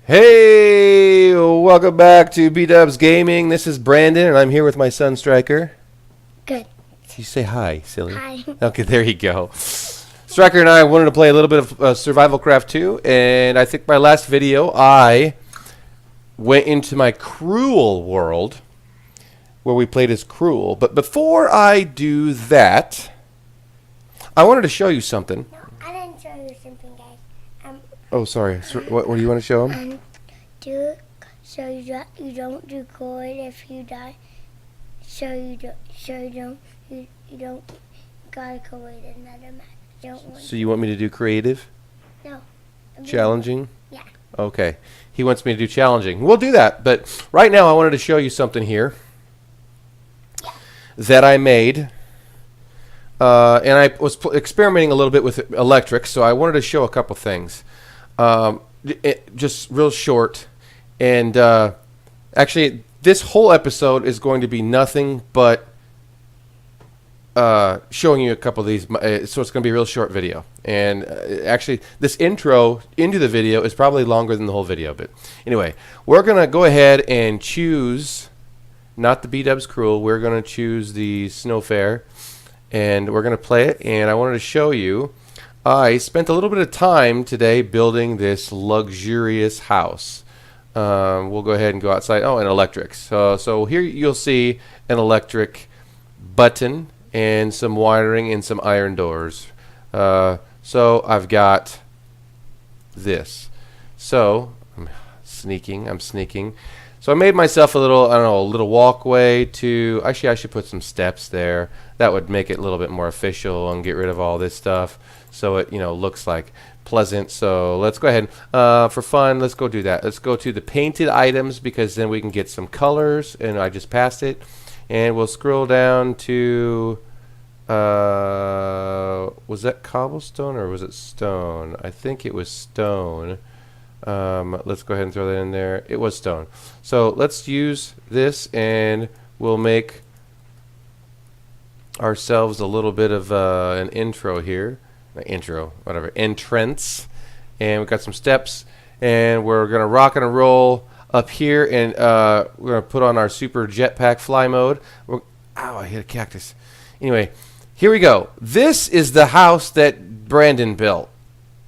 Hey, welcome back to B-Dubs Gaming. This is Brandon, and I'm here with my son, Striker. Good. You say hi, silly. Hi. Okay, there you go. Striker and I wanted to play a little bit of Survivalcraft 2, and I think my last video, I went into my cruel world, where we played as cruel. But before I do that, I wanted to show you something. No, I didn't show you something, guys. Oh, sorry. What do you want to show him? So you don't do good if you die. You don't gotta go with another match. So you want me to do creative? No. Challenging? Yeah. Okay. He wants me to do challenging. We'll do that. But right now I wanted to show you something here that I made. And I was experimenting a little bit with electric, so I wanted to show a couple things. Just real short. And actually, this whole episode is going to be nothing but showing you a couple of these. So it's going to be a real short video. And actually, this intro into the video is probably longer than the whole video. But anyway, we're going to go ahead and choose, not the B-Dubs Cruel, we're going to choose the Snow Fair. And we're going to play it. And I wanted to show you, I spent a little bit of time today building this luxurious house. We'll go ahead and go outside. Oh, and electrics. So here you'll see an electric button and some wiring and some iron doors. So I've got this. So I'm sneaking. So I made myself a little, a little walkway to, actually I should put some steps there. That would make it a little bit more official and get rid of all this stuff so it, looks like pleasant. So let's go ahead. For fun, let's go do that. Let's go to the painted items because then we can get some colors, and I just passed it. And we'll scroll down to, was that cobblestone or was it stone? I think it was stone. Let's go ahead and throw that in there. It was stone. So let's use this and we'll make ourselves a little bit of an intro here. Entrance. And we've got some steps. And we're going to rock and roll up here. And we're going to put on our super jetpack fly mode. Ow, I hit a cactus. Anyway, here we go. This is the house that Brandon built.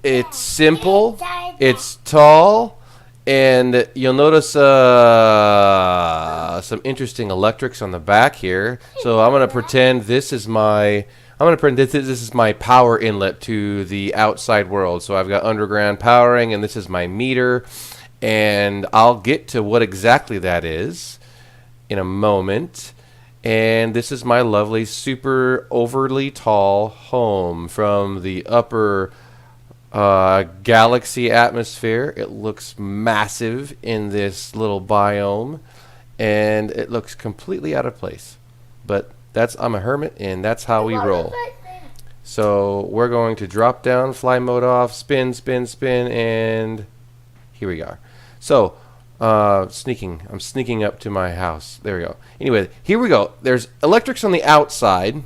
It's simple, it's tall, and you'll notice some interesting electrics on the back here. So I'm going to pretend this is my this is my power inlet to the outside world. So I've got underground powering, and this is my meter, and I'll get to what exactly that is in a moment. And this is my lovely, super overly tall home from the upper galaxy atmosphere. It looks massive in this little biome, and it looks completely out of place. But I'm a hermit, and that's how we roll. So we're going to drop down, fly mode off, spin, and here we are. So I'm sneaking up to my house. There we go. Anyway, here we go. There's electrics on the outside.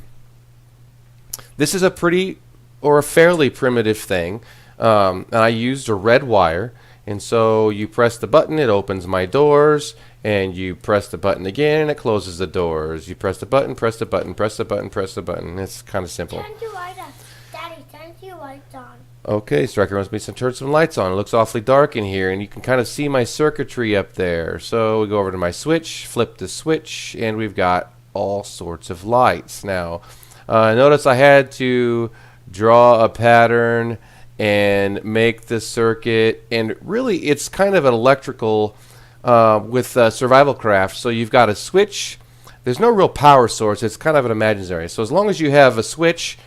This is a fairly primitive thing. And I used a red wire, and so you press the button, it opens my doors, and you press the button again, and it closes the doors. You press the button, press the button, press the button, press the button. It's kind of simple. Turn your lights on. Daddy, turn your lights on. Okay, Striker wants me to turn some lights on. It looks awfully dark in here, and you can kind of see my circuitry up there. So we go over to my switch, flip the switch, and we've got all sorts of lights. Now, notice I had to draw a pattern and make the circuit, and really it's kind of an electrical with Survivalcraft. So you've got a switch. There's no real power source. It's kind of an imaginary. So as long as you have a switch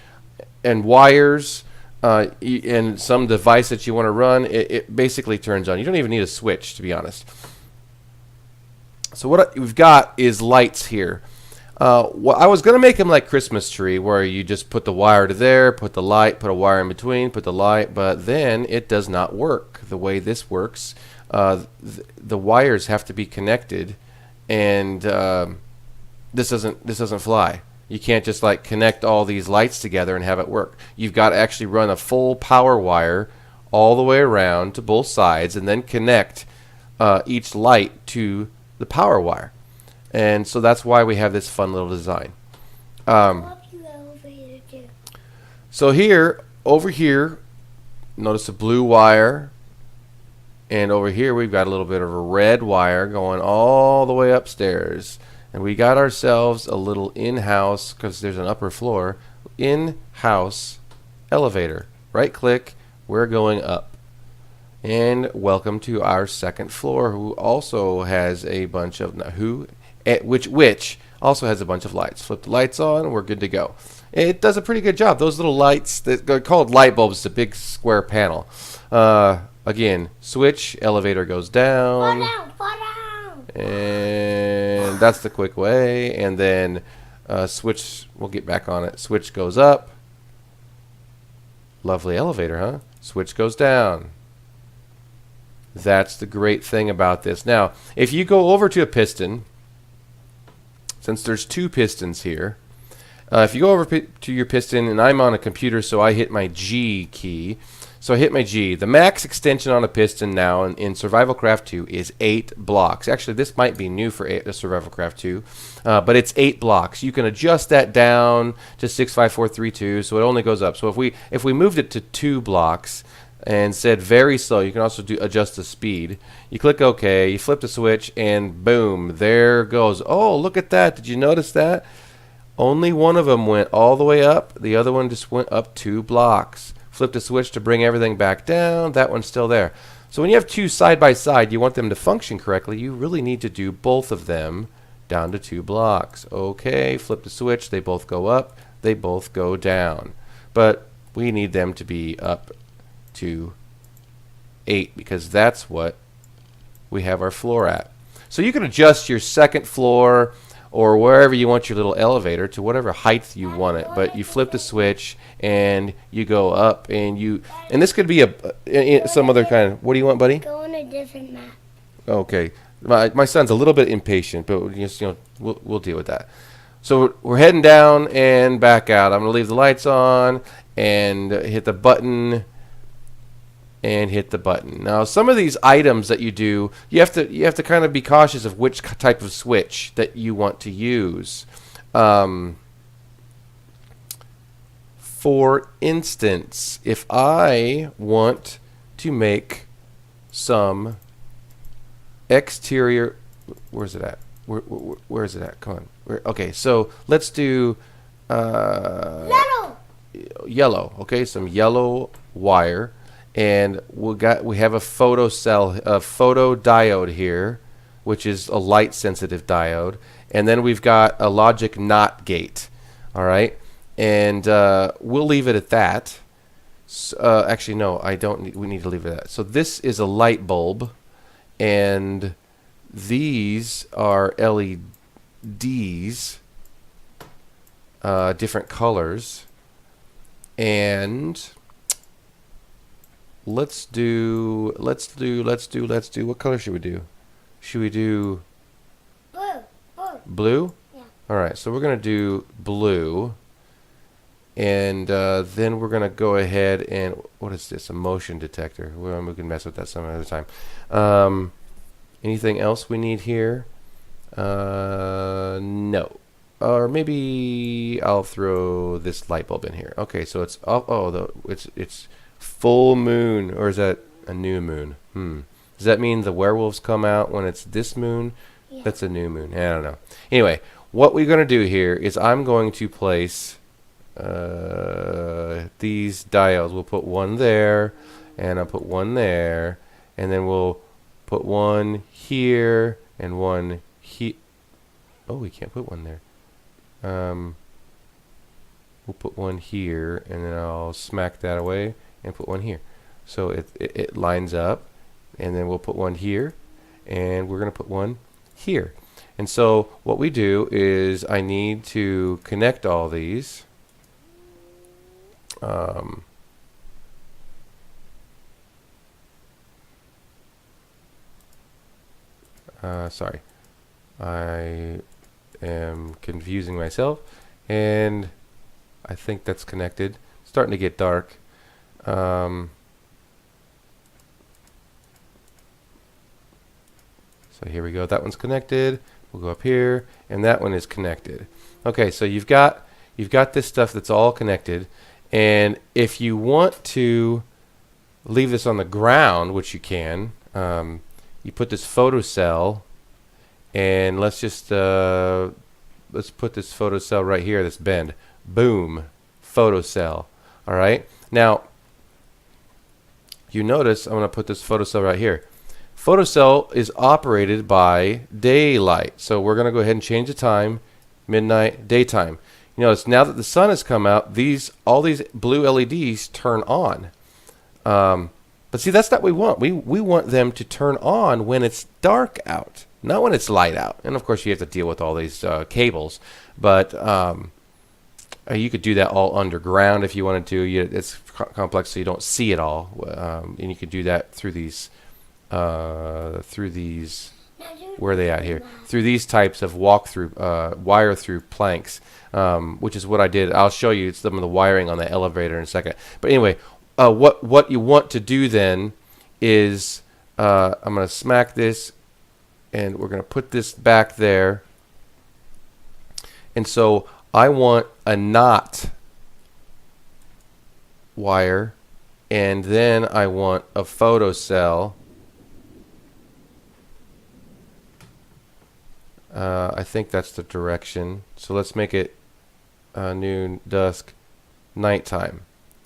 and wires and some device that you want to run, it basically turns on. You don't even need a switch, to be honest. So what we've got is lights here. Well, I was going to make them like Christmas tree, where you just put the wire to there, put the light, put a wire in between, put the light, but then it does not work the way this works. The wires have to be connected, and this doesn't fly. You can't just like connect all these lights together and have it work. You've got to actually run a full power wire all the way around to both sides and then connect each light to the power wire. And so that's why we have this fun little design. So here, over here, notice a blue wire. And over here we've got a little bit of a red wire going all the way upstairs. And we got ourselves a little in-house, because there's an upper floor, in-house elevator. Right click, we're going up. And welcome to our second floor, who also has a bunch of, which also has a bunch of lights. Flip the lights on, we're good to go. It does a pretty good job. Those little lights, they're called light bulbs, it's a big square panel. Again, switch, elevator goes down. Fall down. And that's the quick way. And then switch, we'll get back on it. Switch goes up. Lovely elevator, huh? Switch goes down. That's the great thing about this. Now, if you go over to a piston, since there's two pistons here, if you go over to your piston, and I'm on a computer, so I hit my G key. So I hit my G. The max extension on a piston now in Survivalcraft 2 is 8 blocks. Actually, this might be new for Survivalcraft 2, but it's 8 blocks. You can adjust that down to 65432, so it only goes up. So if we moved it to 2 blocks and said very slow, you can also adjust the speed. You click OK, you flip the switch, and boom, there goes. Oh, look at that. Did you notice that? Only one of them went all the way up. The other one just went up 2 blocks. Flip the switch to bring everything back down. That one's still there. So when you have two side by side, you want them to function correctly, you really need to do both of them down to 2 blocks. Okay, flip the switch. They both go up. They both go down. But we need them to be up to 8 because that's what we have our floor at. So you can adjust your second floor or wherever you want your little elevator to whatever height you want it, but you flip the switch and you go up, and this could be some other kind of, what do you want, buddy? Go on a different map. Okay, my son's a little bit impatient, but we'll deal with that. So we're heading down and back out. I'm gonna leave the lights on and hit the button. And hit the button. Now, some of these items that you do, you have to kind of be cautious of which type of switch that you want to use. For instance, if I want to make some exterior, where's it at? Where is it at? Come on. Okay, so let's do yellow. Okay, some yellow wire. And we have a photocell, a photodiode here, which is a light sensitive diode, and then we've got a logic NOT gate. All right, and we'll leave it at that. Actually, no, I don't. We need to leave it at that. So this is a light bulb, and these are LEDs, different colors, and let's do. What color should we do? Should we do blue? Yeah. All right, so we're gonna do blue, and then we're gonna go ahead and, what is this? A motion detector. Well, we can mess with that some other time. Anything else we need here? No. Or maybe I'll throw this light bulb in here. Okay, so it's it's full moon, or is that a new moon? Does that mean the werewolves come out when it's this moon? Yeah. That's a new moon. I don't know. Anyway, what we're going to do here is I'm going to place these diodes. We'll put one there, and I'll put one there, and then we'll put one here and one here. Oh, we can't put one there. We'll put one here, and then I'll smack that away and put one here. So it lines up, and then we'll put one here, and we're going to put one here. And so what we do is I need to connect all these. Sorry, I am confusing myself, and I think that's connected. It's starting to get dark. So here we go. That one's connected. We'll go up here, and that one is connected. Okay, so you've got this stuff that's all connected, and if you want to leave this on the ground, which you can, you put this photocell, and let's just let's put this photocell right here. This bend. Boom, photocell. All right. Now you notice I'm going to put this photocell right here. Photocell is operated by daylight. So we're going to go ahead and change the time, midnight, daytime. You notice now that the sun has come out, all these blue LEDs turn on. But see, that's not what we want. We want them to turn on when it's dark out, not when it's light out. And of course, you have to deal with all these cables. But you could do that all underground if you wanted to. It's complex, so you don't see it all. And you could do that through these. Where are they at here? Through these types of wire through planks, which is what I did. I'll show you some of the wiring on the elevator in a second. But anyway, what you want to do then is I'm going to smack this, and we're going to put this back there. And so I want a knot wire, and then I want a photocell. I think that's the direction. So let's make it noon, dusk, nighttime.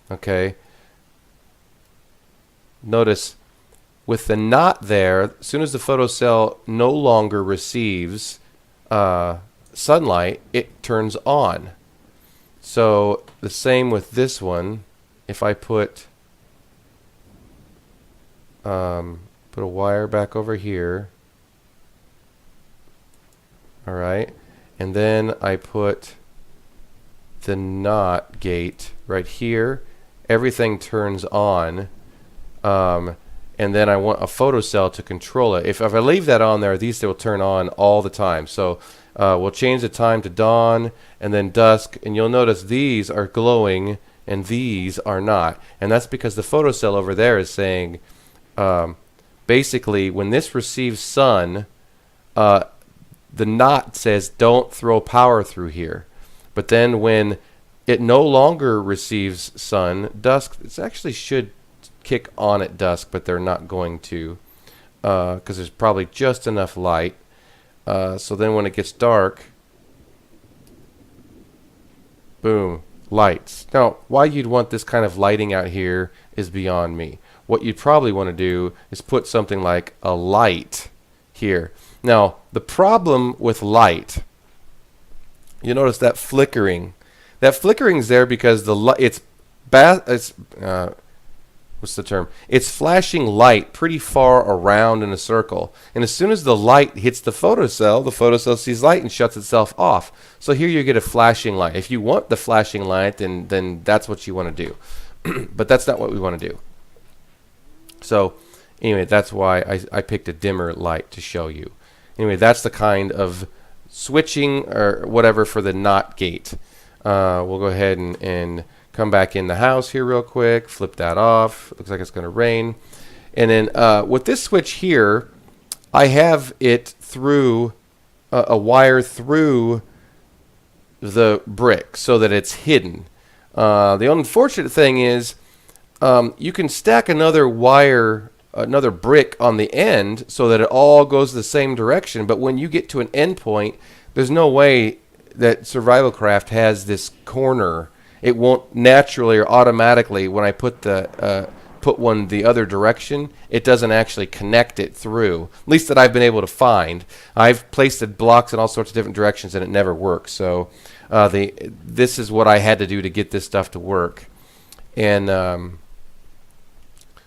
Okay. Notice with the knot there, as soon as the photocell no longer receives sunlight, it turns on. So the same with this one. If I put a wire back over here. All right, and then I put the NOT gate right here. Everything turns on, and then I want a photocell to control it. If I leave that on there, these will turn on all the time. So we'll change the time to dawn and then dusk, and you'll notice these are glowing and these are not. And that's because the photocell over there is saying, basically, when this receives sun, the NOT says don't throw power through here. But then when it no longer receives sun, dusk, it actually should kick on at dusk, but they're not going to, because there's probably just enough light. So then when it gets dark, boom, lights. Now, why you'd want this kind of lighting out here is beyond me. What you'd probably want to do is put something like a light here. Now, the problem with light, you notice that flickering. That flickering is there because what's the term? It's flashing light pretty far around in a circle. And as soon as the light hits the photocell sees light and shuts itself off. So here you get a flashing light. If you want the flashing light, then that's what you want to do. But that's not what we want to do. So anyway, that's why I picked a dimmer light to show you. Anyway, that's the kind of switching or whatever for the NOT gate. We'll go ahead and come back in the house here real quick. Flip that off. Looks like it's going to rain. And then with this switch here, I have it through a wire through the brick so that it's hidden. The unfortunate thing is you can stack another brick on the end so that it all goes the same direction, but when you get to an end point, there's no way that Survivalcraft has this corner. It won't naturally or automatically, when I put one the other direction, it doesn't actually connect it through, at least that I've been able to find. I've placed the blocks in all sorts of different directions and it never works. So this is what I had to do to get this stuff to work. And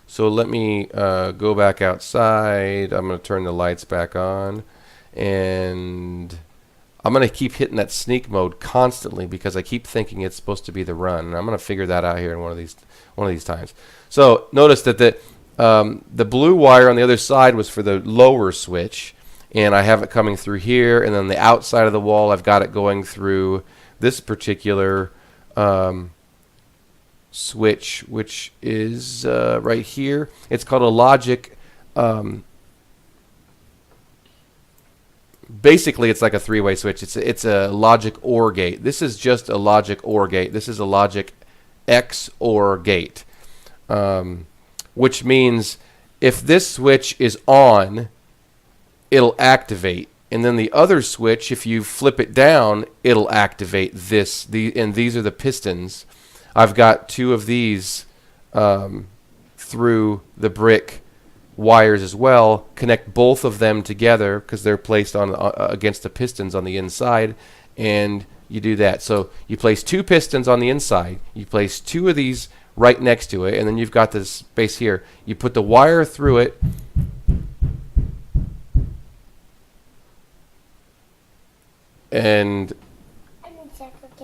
so let me go back outside. I'm going to turn the lights back on. And I'm going to keep hitting that sneak mode constantly because I keep thinking it's supposed to be the run. And I'm going to figure that out here in one of these times. So notice that the blue wire on the other side was for the lower switch. And I have it coming through here. And then the outside of the wall, I've got it going through this particular switch, which is right here. It's called a logic basically it's like a three-way switch. It's a logic OR gate. This is just a logic OR gate. This is a logic XOR gate, which means if this switch is on, it'll activate, and then the other switch, if you flip it down, it'll activate this. And these are the pistons. I've got two of these through the brick wires as well. Connect both of them together because they're placed on against the pistons on the inside, and you do that. So you place two pistons on the inside. You place two of these right next to it, and then you've got this space here. You put the wire through it. And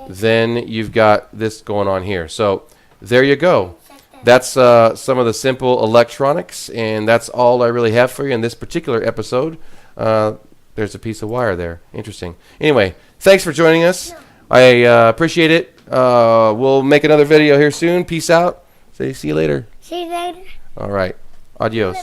then you've got this going on here. So there you go. That's some of the simple electronics, and that's all I really have for you in this particular episode. There's a piece of wire there. Interesting. Anyway, thanks for joining us. I appreciate it. We'll make another video here soon. Peace out. Say see you later. See you later. All right. Adios.